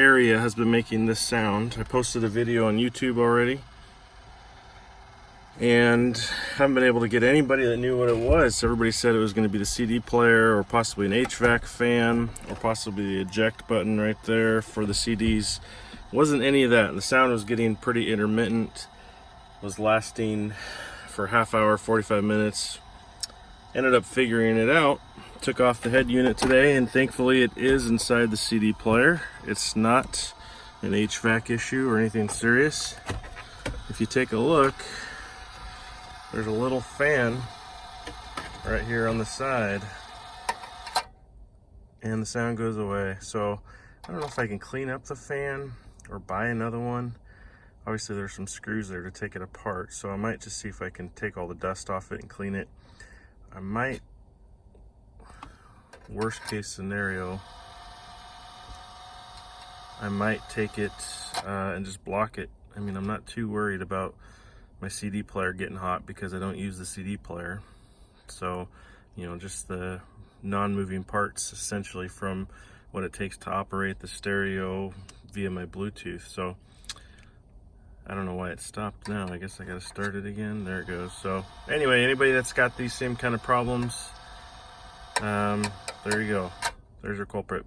area has been making this sound. I posted a video on YouTube already, and haven't been able to get anybody that knew what it was. Everybody said it was going to be the CD player, or possibly an HVAC fan, or possibly the eject button right there for the CDs. Wasn't any of that. The sound was getting pretty intermittent, was lasting for a half hour, 45 minutes. Ended up figuring it out. Took off the head unit today, and thankfully it is inside the CD player. It's not an HVAC issue or anything serious. If you take a look, there's a little fan right here on the side, and the sound goes away. So I don't know if I can clean up the fan or buy another one. Obviously there's some screws there to take it apart, so I might just see if I can take all the dust off it and clean it. I might, worst case scenario, I might take it and just block it. I mean, I'm not too worried about my CD player getting hot because I don't use the CD player. So, you know, just the non-moving parts essentially from what it takes to operate the stereo via my Bluetooth. So I don't know why it stopped now. I guess I gotta start it again. There it goes. So anyway, anybody that's got these same kind of problems, there you go. There's your culprit.